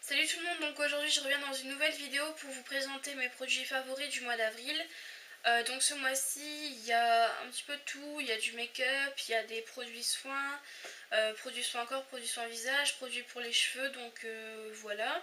Salut tout le monde, donc aujourd'hui je reviens dans une nouvelle vidéo pour vous présenter mes produits favoris du mois d'avril. Donc ce mois-ci il y a un petit peu de tout, il y a du make-up, il y a des produits soins, produits soins corps, produits soins visage, produits pour les cheveux, donc voilà.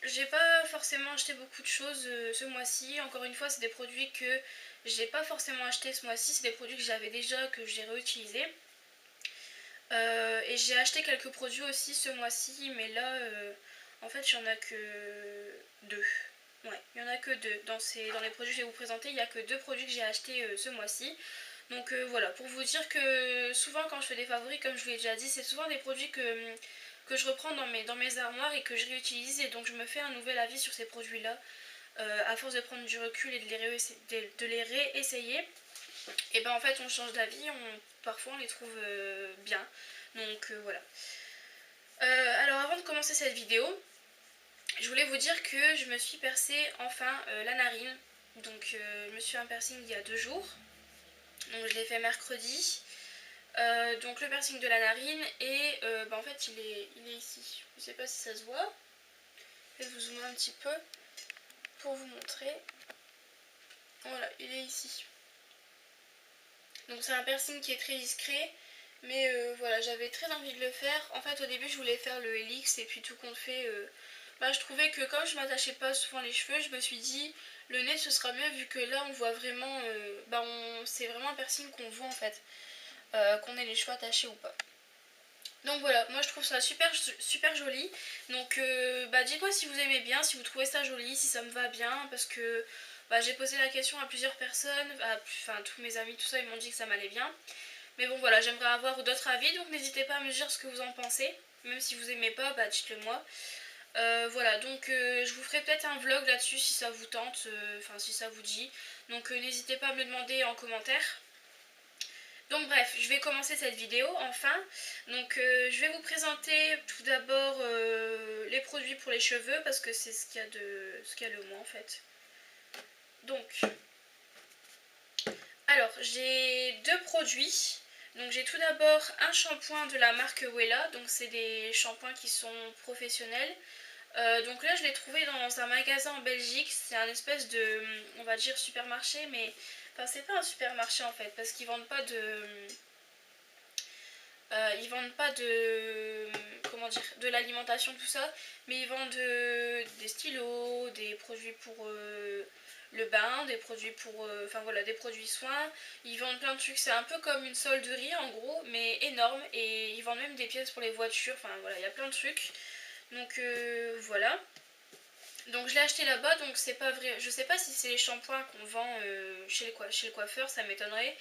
J'ai pas forcément acheté beaucoup de choses ce mois-ci, encore une fois c'est des produits que j'ai pas forcément acheté ce mois-ci, c'est des produits que j'avais déjà, que j'ai réutilisés. Et j'ai acheté quelques produits aussi ce mois-ci, mais là, en fait, il n'y en a que deux. Ouais, il n'y en a que deux. Dans les produits que je vais vous présenter, il n'y a que deux produits que j'ai achetés ce mois-ci. Donc voilà, pour vous dire que souvent quand je fais des favoris, comme je vous l'ai déjà dit, c'est souvent des produits que je reprends dans mes armoires et que je réutilise. Et donc je me fais un nouvel avis sur ces produits-là, à force de prendre du recul et de les réessayer. Et ben en fait on change d'avis, parfois on les trouve bien. Donc voilà. Alors avant de commencer cette vidéo, je voulais vous dire que je me suis percé enfin la narine. Donc je me suis fait un piercing il y a 2 jours. Donc je l'ai fait mercredi. Donc le piercing de la narine et en fait il est ici. Je sais pas si ça se voit. Je vais vous zoomer un petit peu pour vous montrer. Voilà, il est ici. Donc c'est un piercing qui est très discret. Mais voilà, j'avais très envie de le faire. En fait, au début, je voulais faire le helix et puis tout compte fait, je trouvais que comme je m'attachais pas souvent les cheveux, je me suis dit le nez ce sera mieux vu que là on voit vraiment, c'est vraiment un piercing qu'on voit en fait, qu'on ait les cheveux attachés ou pas. Donc voilà, moi je trouve ça super joli. Donc dites-moi si vous aimez bien, si vous trouvez ça joli, si ça me va bien, parce que j'ai posé la question à plusieurs personnes, enfin tous mes amis, tout ça, ils m'ont dit que ça m'allait bien. Mais bon voilà, j'aimerais avoir d'autres avis, donc n'hésitez pas à me dire ce que vous en pensez. Même si vous aimez pas, dites-le moi. Voilà, donc je vous ferai peut-être un vlog là-dessus si ça vous tente, enfin si ça vous dit. Donc n'hésitez pas à me le demander en commentaire. Donc bref, je vais commencer cette vidéo enfin. Donc je vais vous présenter tout d'abord les produits pour les cheveux parce que c'est ce qu'il y a le moins en fait. Donc, alors j'ai deux produits. Donc j'ai tout d'abord un shampoing de la marque Wella, donc c'est des shampoings qui sont professionnels. Donc là je l'ai trouvé dans un magasin en Belgique, c'est un espèce de, on va dire supermarché, mais enfin c'est pas un supermarché en fait, parce qu'ils vendent pas de, comment dire, de l'alimentation tout ça, mais ils vendent des stylos, des produits pour le bain, des produits pour, enfin voilà, des produits soins. Ils vendent plein de trucs, c'est un peu comme une solderie en gros, mais énorme, et ils vendent même des pièces pour les voitures, enfin voilà, il y a plein de trucs. Donc voilà. Donc je l'ai acheté là-bas, donc c'est pas vrai. Je sais pas si c'est les shampoings qu'on vend chez le coiffeur, ça m'étonnerait.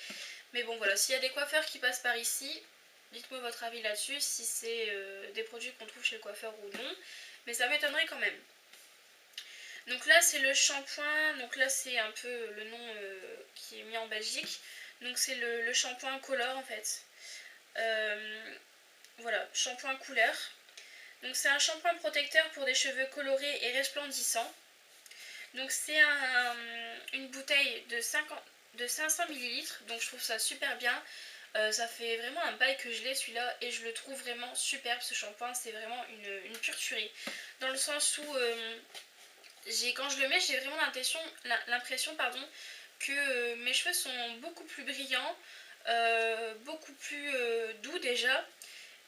Mais bon voilà, s'il y a des coiffeurs qui passent par ici, dites-moi votre avis là-dessus, si c'est des produits qu'on trouve chez le coiffeur ou non. Mais ça m'étonnerait quand même. Donc là c'est le shampoing, donc là c'est un peu le nom qui est mis en Belgique. Donc c'est le shampoing Color en fait. Voilà, shampoing couleur. Donc c'est un shampoing protecteur pour des cheveux colorés et resplendissants. Donc c'est une bouteille de 500 ml, donc je trouve ça super bien. Ça fait vraiment un bail que je l'ai celui-là et je le trouve vraiment superbe ce shampoing, c'est vraiment une pure tuerie. Dans le sens où quand je le mets j'ai vraiment l'impression que mes cheveux sont beaucoup plus brillants, beaucoup plus doux déjà.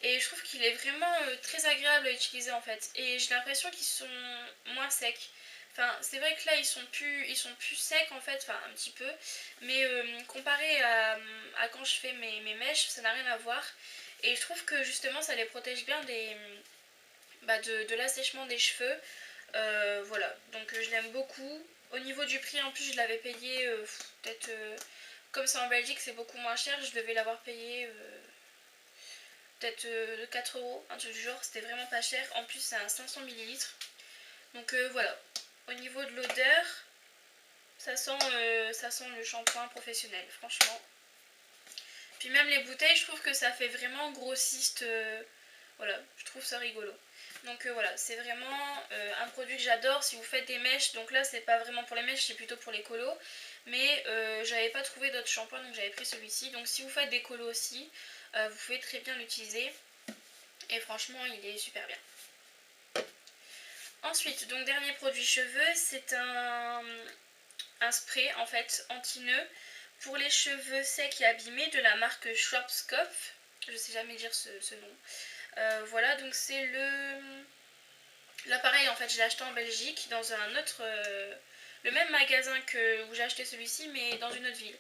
Et je trouve qu'il est vraiment très agréable à utiliser en fait. Et j'ai l'impression qu'ils sont moins secs. Enfin, c'est vrai que là ils sont plus secs en fait, enfin un petit peu. Mais comparé à quand je fais mes mèches, ça n'a rien à voir. Et je trouve que justement ça les protège bien de l'assèchement des cheveux. Voilà, donc je l'aime beaucoup. Au niveau du prix en plus je l'avais payé peut-être... comme c'est en Belgique c'est beaucoup moins cher, je devais l'avoir payé... peut-être 4 euros, un truc du genre, c'était vraiment pas cher. En plus, c'est un 500 ml. Donc voilà. Au niveau de l'odeur, ça sent le shampoing professionnel, franchement. Puis même les bouteilles, je trouve que ça fait vraiment grossiste. Voilà, je trouve ça rigolo. Donc voilà, c'est vraiment un produit que j'adore. Si vous faites des mèches, donc là, c'est pas vraiment pour les mèches, c'est plutôt pour les colos. Mais j'avais pas trouvé d'autres shampoings, donc j'avais pris celui-ci. Donc si vous faites des colos aussi, vous pouvez très bien l'utiliser. Et franchement, il est super bien. Ensuite, donc dernier produit cheveux, c'est un spray en fait anti-nœud pour les cheveux secs et abîmés de la marque Schwarzkopf. Je sais jamais dire ce nom. Voilà, donc c'est l'appareil en fait, je l'ai acheté en Belgique dans un autre, le même magasin que où j'ai acheté celui-ci, mais dans une autre ville.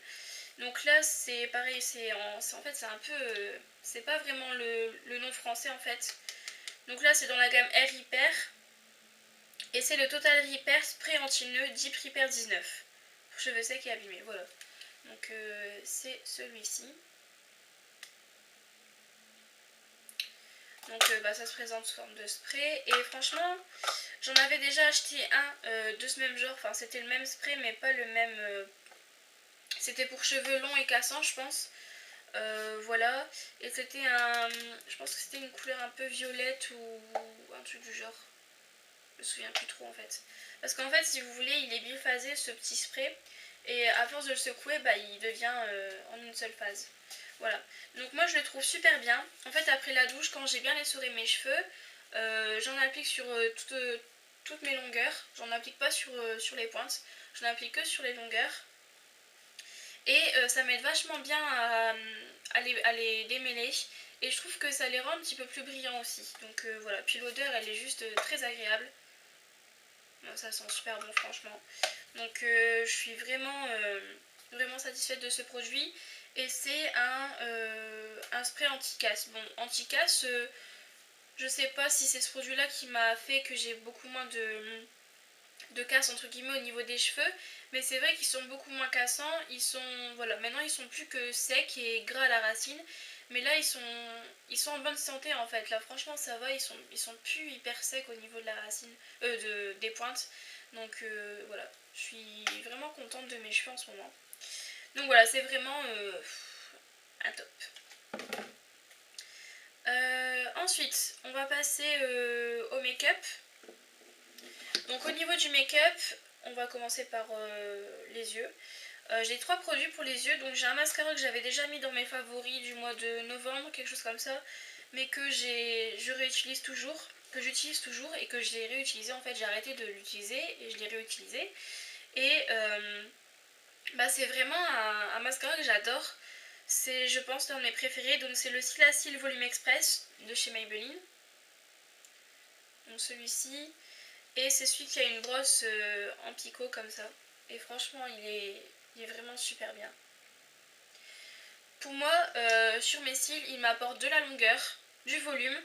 Donc là c'est pareil, en fait c'est un peu, c'est pas vraiment le nom français en fait. Donc là c'est dans la gamme Air Hyper et c'est le Total Repair Spray Anti-Nœud Deep Repair 19 pour cheveux secs et abîmés. Voilà. Donc c'est celui-ci. Donc ça se présente sous forme de spray. Et franchement, j'en avais déjà acheté un de ce même genre. Enfin, c'était le même spray, mais pas le même. C'était pour cheveux longs et cassants, je pense. Voilà. Et c'était un. Je pense que c'était une couleur un peu violette ou un truc du genre. Je me souviens plus trop en fait. Parce qu'en fait, si vous voulez, il est biphasé ce petit spray. Et à force de le secouer, bah, il devient en une seule phase. Voilà. Donc moi je le trouve super bien. En fait après la douche, quand j'ai bien essoré mes cheveux, j'en applique sur toutes mes longueurs. J'en applique pas sur les pointes. J'en applique que sur les longueurs. Et ça m'aide vachement bien à les démêler. Et je trouve que ça les rend un petit peu plus brillants aussi. Donc voilà. Puis l'odeur elle est juste très agréable. Ça sent super bon franchement. Donc je suis vraiment satisfaite de ce produit. Et c'est un spray anti-casse. Bon, anti-casse, je sais pas si c'est ce produit là qui m'a fait que j'ai beaucoup moins de casse entre guillemets au niveau des cheveux. Mais c'est vrai qu'ils sont beaucoup moins cassants. Voilà, maintenant ils sont plus que secs et gras à la racine. Mais là ils sont en bonne santé en fait. Là franchement ça va, ils sont plus hyper secs au niveau de la racine, des pointes. Donc voilà, je suis vraiment contente de mes cheveux en ce moment. Donc voilà, c'est vraiment un top. Ensuite, on va passer au make-up. Donc au niveau du make-up, on va commencer par les yeux. J'ai 3 produits pour les yeux. Donc j'ai un mascara que j'avais déjà mis dans mes favoris du mois de novembre, quelque chose comme ça. Mais que je réutilise toujours, que j'utilise toujours et que j'ai réutilisé. En fait, j'ai arrêté de l'utiliser et je l'ai réutilisé. Et bah, c'est vraiment un mascara que j'adore. C'est, je pense, l'un de mes préférés. Donc c'est le Cetaphil Volume Express de chez Maybelline. Donc celui-ci. Et c'est celui qui a une brosse en picot comme ça. Et franchement, il est vraiment super bien. Pour moi, sur mes cils, il m'apporte de la longueur, du volume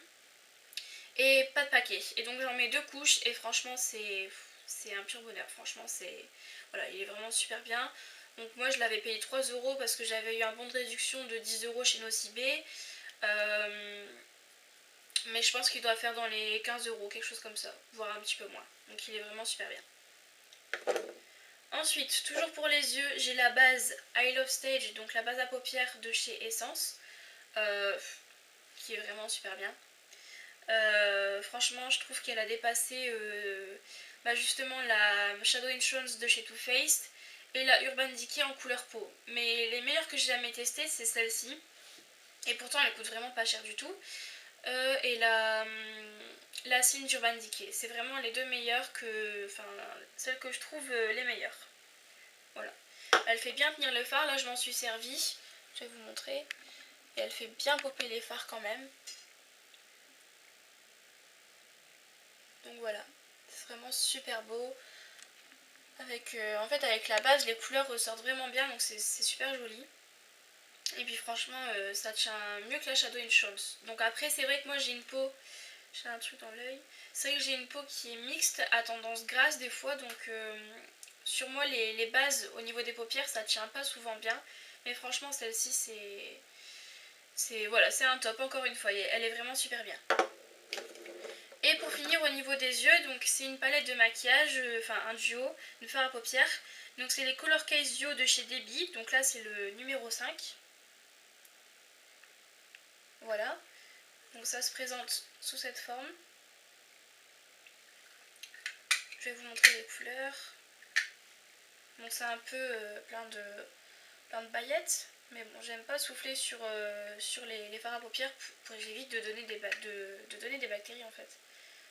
et pas de paquet. Et donc j'en mets 2 couches et franchement, c'est un pur bonheur. Franchement, voilà, il est vraiment super bien. Donc moi, je l'avais payé 3 € parce que j'avais eu un bon de réduction de 10 € chez Nocibé. Mais je pense qu'il doit faire dans les 15 €, quelque chose comme ça, voire un petit peu moins. Donc il est vraiment super bien. Ensuite, toujours pour les yeux, j'ai la base I Love Stage, donc la base à paupières de chez Essence, qui est vraiment super bien. Franchement, je trouve qu'elle a dépassé justement la Shadow Insurance de chez Too Faced et la Urban Decay en couleur peau. Mais les meilleures que j'ai jamais testées, c'est celle-ci. Et pourtant, elle coûte vraiment pas cher du tout. Et la Cine d'Urban Decay. C'est vraiment les deux meilleures celles que je trouve les meilleures. Voilà. Elle fait bien tenir le fard. Là, je m'en suis servie. Je vais vous montrer. Et elle fait bien popper les fards quand même. Donc voilà. C'est vraiment super beau. En fait, avec la base, les couleurs ressortent vraiment bien. Donc c'est super joli. Et puis franchement, ça tient mieux que la Shadow Insurance. Donc après, c'est vrai que moi, j'ai une peau... J'ai un truc dans l'œil. C'est vrai que j'ai une peau qui est mixte, à tendance grasse des fois, donc sur moi les bases au niveau des paupières ça tient pas souvent bien. Mais franchement celle-ci voilà, c'est un top encore une fois, elle est vraiment super bien. Et pour finir au niveau des yeux, donc c'est une palette de maquillage, un duo de fard à paupières. Donc c'est les Color Case Duo de chez Debbie, donc là c'est le numéro 5. Voilà. Donc ça se présente sous cette forme. Je vais vous montrer les couleurs. Donc c'est un peu plein de paillettes. Mais bon, j'aime pas souffler sur les fards à paupières pour j'évite de donner des bactéries en fait.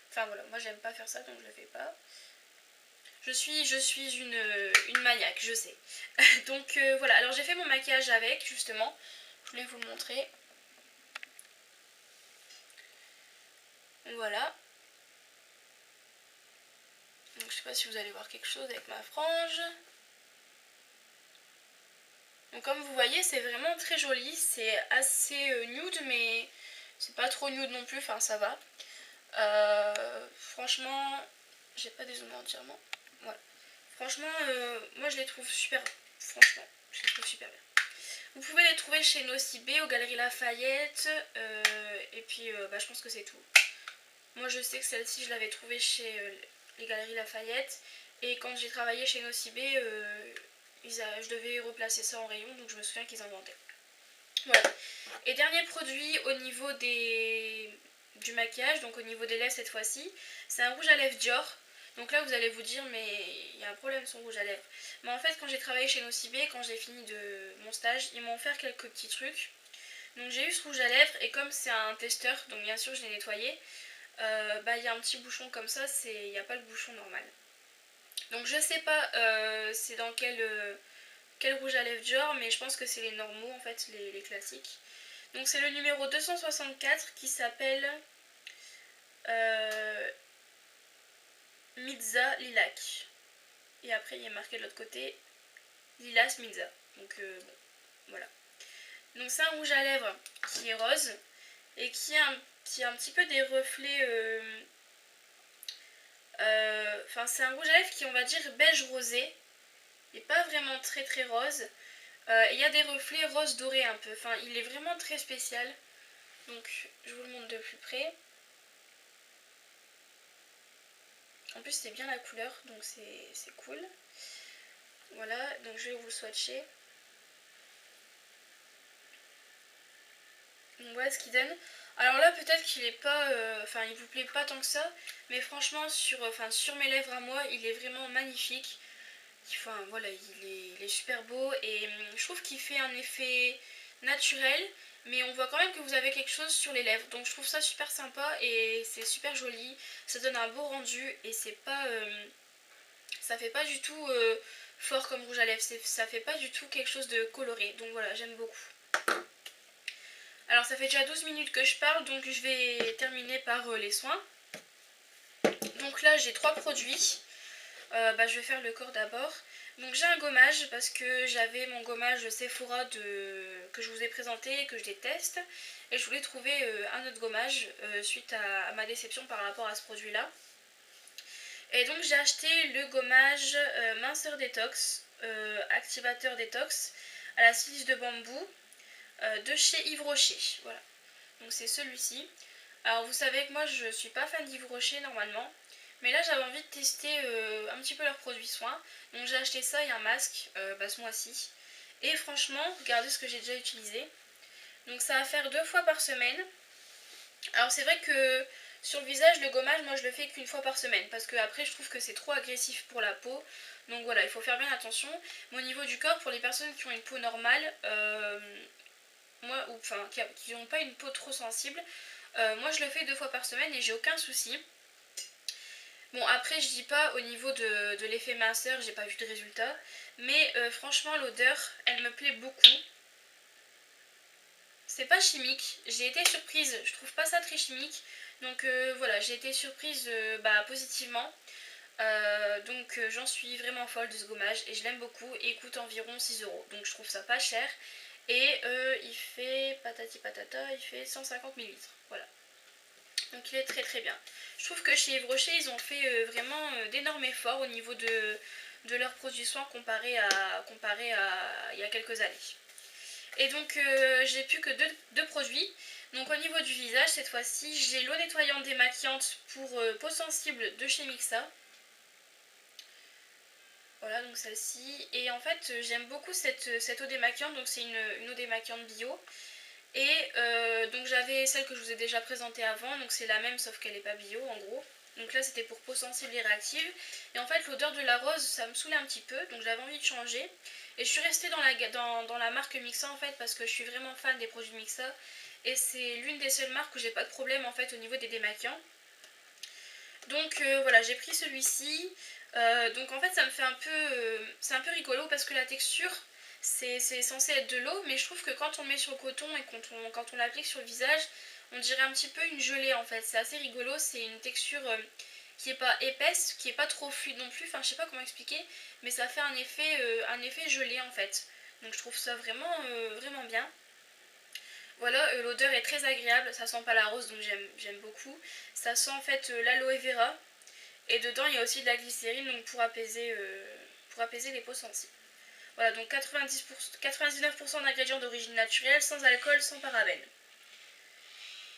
Enfin voilà, moi j'aime pas faire ça donc je le fais pas. Je suis une maniaque, je sais. Donc voilà, alors j'ai fait mon maquillage avec justement. Je voulais vous le montrer. Voilà. Donc je sais pas si vous allez voir quelque chose avec ma frange. Donc comme vous voyez, c'est vraiment très joli. C'est assez nude, mais c'est pas trop nude non plus, enfin ça va. Franchement, j'ai pas des zoomés entièrement. Voilà. Franchement, moi je les trouve super. Franchement, je les trouve super bien. Vous pouvez les trouver chez Nocibé, aux Galeries Lafayette. Et puis, je pense que c'est tout. Moi, je sais que celle-ci, je l'avais trouvée chez les Galeries Lafayette. Et quand j'ai travaillé chez Nocibé, je devais replacer ça en rayon, donc je me souviens qu'ils en vendaient. Voilà. Et dernier produit au niveau du maquillage, donc au niveau des lèvres cette fois-ci, c'est un rouge à lèvres Dior. Donc là vous allez vous dire mais il y a un problème son rouge à lèvres. Mais en fait quand j'ai travaillé chez Nocibé, quand j'ai fini de mon stage, ils m'ont offert quelques petits trucs. Donc j'ai eu ce rouge à lèvres et comme c'est un testeur, donc bien sûr je l'ai nettoyé, il y a un petit bouchon comme ça, il n'y a pas le bouchon normal. Donc je sais pas c'est dans quel rouge à lèvres Dior, mais je pense que c'est les normaux en fait, les classiques. Donc c'est le numéro 264 qui s'appelle Mizza Lilac. Et après il y a marqué de l'autre côté Lilas Mizza. Donc bon, voilà. Donc c'est un rouge à lèvres qui est rose et qui a un petit peu des reflets. Enfin c'est un rouge à lèvres qui on va dire beige rosé. Il n'est pas vraiment très très rose. Il y a des reflets rose doré un peu. Enfin il est vraiment très spécial. Donc je vous le montre de plus près. En plus c'est bien la couleur, donc c'est cool. Voilà, donc je vais vous le swatcher. Donc voilà ce qu'il donne. Alors là peut-être qu'il est pas, enfin il vous plaît pas tant que ça, mais franchement sur mes lèvres à moi il est vraiment magnifique. Enfin voilà, il est super beau et je trouve qu'il fait un effet naturel, mais on voit quand même que vous avez quelque chose sur les lèvres. Donc je trouve ça super sympa et c'est super joli. Ça donne un beau rendu et c'est pas, ça fait pas du tout fort comme rouge à lèvres. Ça fait pas du tout quelque chose de coloré. Donc voilà, j'aime beaucoup. Alors ça fait déjà 12 minutes que je parle, donc je vais terminer par les soins. Donc là j'ai 3 produits. Je vais faire le corps d'abord. Donc j'ai un gommage parce que j'avais mon gommage Sephora que je vous ai présenté et que je déteste. Et je voulais trouver un autre gommage suite à ma déception par rapport à ce produit là. Et donc j'ai acheté le gommage minceur détox, activateur détox à la silice de bambou de chez Yves Rocher. Voilà, donc c'est celui-ci. Alors vous savez que moi je suis pas fan d'Yves Rocher normalement, mais là j'avais envie de tester un petit peu leurs produits soins. Donc j'ai acheté ça et un masque ce mois-ci. Et franchement, regardez ce que j'ai déjà utilisé. Donc ça va faire 2 fois par semaine. Alors c'est vrai que sur le visage, le gommage, moi je le fais qu'une fois par semaine. Parce que après je trouve que c'est trop agressif pour la peau. Donc voilà, il faut faire bien attention. Mais au niveau du corps, pour les personnes qui ont une peau normale, qui n'ont pas une peau trop sensible, moi je le fais 2 fois par semaine et j'ai aucun souci. Bon après je dis pas au niveau de l'effet minceur, j'ai pas vu de résultat. Mais franchement l'odeur, elle me plaît beaucoup. C'est pas chimique, j'ai été surprise, je trouve pas ça très chimique. Donc voilà, j'ai été surprise positivement. Donc j'en suis vraiment folle de ce gommage et je l'aime beaucoup et il coûte environ 6 €. Donc je trouve ça pas cher. Et il fait patati patata, il fait 150 ml. Voilà. Donc il est très très bien. Je trouve que chez Yves Rocher ils ont fait vraiment d'énormes efforts au niveau de leurs produits soins comparé à il y a quelques années. Et donc j'ai plus que deux produits. Donc au niveau du visage cette fois-ci j'ai l'eau nettoyante démaquillante pour peau sensible de chez Mixa. Voilà donc celle-ci. Et en fait j'aime beaucoup cette eau démaquillante. Donc c'est une eau démaquillante bio. Et donc j'avais celle que je vous ai déjà présentée avant. Donc c'est la même sauf qu'elle n'est pas bio en gros. Donc là c'était pour peau sensible et réactive. Et en fait l'odeur de la rose ça me saoulait un petit peu. Donc j'avais envie de changer. Et je suis restée dans la marque Mixa en fait parce que je suis vraiment fan des produits Mixa. Et c'est l'une des seules marques où j'ai pas de problème en fait au niveau des démaquillants. Donc voilà, j'ai pris celui-ci. Donc en fait ça me fait un peu... c'est un peu rigolo parce que la texture, c'est censé être de l'eau, mais je trouve que quand on le met sur le coton et quand on l'applique sur le visage, on dirait un petit peu une gelée en fait. C'est assez rigolo, c'est une texture qui est pas épaisse, qui est pas trop fluide non plus, enfin je sais pas comment expliquer, mais ça fait un effet gelé en fait. Donc je trouve ça vraiment, vraiment bien. Voilà, l'odeur est très agréable, ça sent pas la rose donc j'aime beaucoup. Ça sent en fait l'aloe vera et dedans il y a aussi de la glycérine donc pour apaiser les peaux sensibles. Voilà, donc 99% d'ingrédients d'origine naturelle, sans alcool, sans parabènes.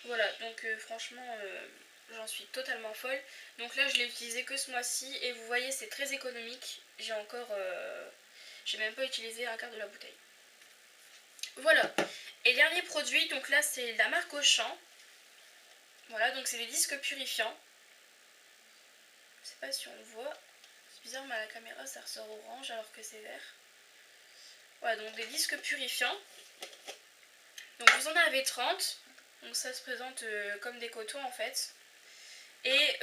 Voilà, donc franchement, j'en suis totalement folle. Donc là, je l'ai utilisé que ce mois-ci et vous voyez, c'est très économique. J'ai même pas utilisé un quart de la bouteille. Voilà. Et dernier produit, donc là, c'est la marque Auchan. Voilà, donc c'est des disques purifiants. Je sais pas si on le voit. C'est bizarre, mais à la caméra, ça ressort orange alors que c'est vert. Voilà, donc des disques purifiants. Donc vous en avez 30. Donc ça se présente comme des cotons en fait. Et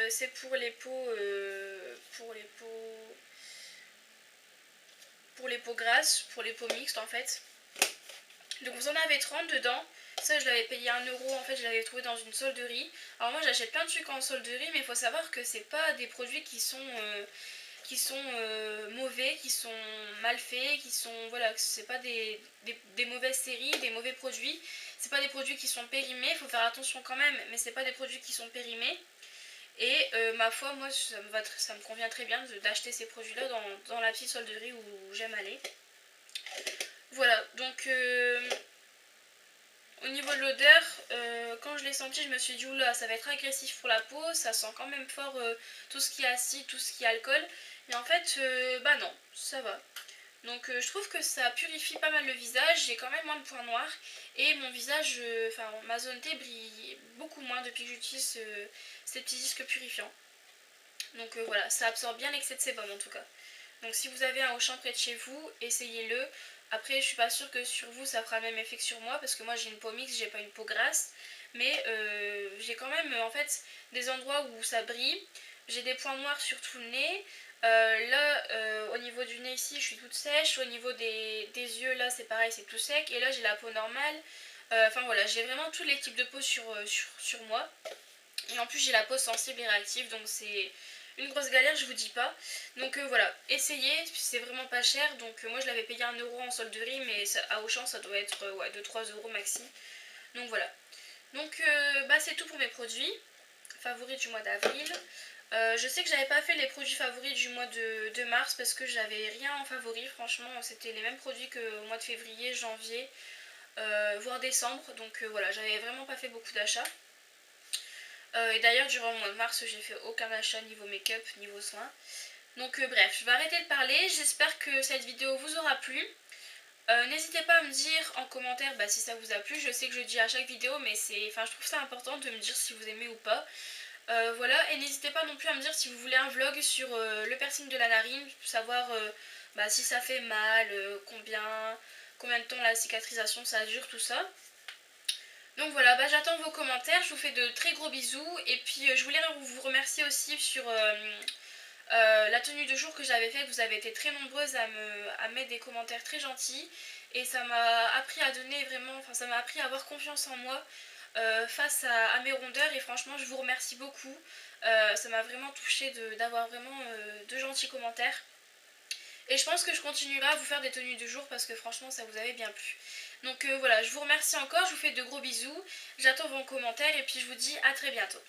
c'est pour les peaux grasses, pour les peaux mixtes en fait. Donc vous en avez 30 dedans. Ça je l'avais payé 1 € en fait, je l'avais trouvé dans une solderie. Alors moi j'achète plein de trucs en solderie, mais il faut savoir que c'est pas des produits qui sont mauvais, qui sont mal faits, qui sont voilà, c'est pas des mauvaises séries, des mauvais produits. C'est pas des produits qui sont périmés, il faut faire attention quand même, mais c'est pas des produits qui sont périmés. Et ma foi, moi ça me convient très bien d'acheter ces produits-là dans la petite solderie où j'aime aller. Voilà, donc au niveau de l'odeur, quand je l'ai senti, je me suis dit oula, ça va être agressif pour la peau, ça sent quand même fort tout ce qui est acide, tout ce qui est alcool. Mais en fait, bah non, ça va. Donc je trouve que ça purifie pas mal le visage, j'ai quand même moins de points noirs et mon visage, enfin ma zone T brille beaucoup moins depuis que j'utilise ces petits disques purifiants. Donc voilà, ça absorbe bien l'excès de sébum en tout cas. Donc si vous avez un Auchan près de chez vous, essayez-le. Après je suis pas sûre que sur vous ça fera le même effet que sur moi parce que moi j'ai une peau mixte, j'ai pas une peau grasse. Mais j'ai quand même en fait des endroits où ça brille. J'ai des points noirs sur tout le nez. Là au niveau du nez ici je suis toute sèche. Au niveau des yeux là c'est pareil, c'est tout sec. Et là j'ai la peau normale. Enfin voilà, j'ai vraiment tous les types de peau sur moi. Et en plus j'ai la peau sensible et réactive donc c'est une grosse galère, je vous dis pas. Donc voilà, essayez, c'est vraiment pas cher. Donc moi je l'avais payé 1 € en solderie, mais à Auchan ça doit être ouais, 2-3 € maxi. Donc voilà. Donc bah, c'est tout pour mes produits favoris du mois d'avril. Je sais que j'avais pas fait les produits favoris du mois de mars parce que j'avais rien en favori. Franchement, c'était les mêmes produits qu'au mois de février, janvier, voire décembre. Donc voilà, j'avais vraiment pas fait beaucoup d'achats. Et d'ailleurs, durant le mois de mars, j'ai fait aucun achat niveau make-up, niveau soins. Donc bref, je vais arrêter de parler. J'espère que cette vidéo vous aura plu. N'hésitez pas à me dire en commentaire si ça vous a plu. Je sais que je le dis à chaque vidéo, mais je trouve ça important de me dire si vous aimez ou pas. Voilà, et n'hésitez pas non plus à me dire si vous voulez un vlog sur le piercing de la narine, savoir si ça fait mal, combien de temps la cicatrisation ça dure, tout ça. Donc voilà, j'attends vos commentaires, je vous fais de très gros bisous et puis je voulais vous remercier aussi sur la tenue de jour que j'avais faite. Vous avez été très nombreuses à mettre des commentaires très gentils et ça m'a appris à donner vraiment, enfin ça m'a appris à avoir confiance en moi face à mes rondeurs et franchement je vous remercie beaucoup. Ça m'a vraiment touchée d'avoir vraiment de gentils commentaires. Et je pense que je continuerai à vous faire des tenues de jour parce que franchement ça vous avait bien plu. Donc voilà, je vous remercie encore, je vous fais de gros bisous, j'attends vos commentaires et puis je vous dis à très bientôt.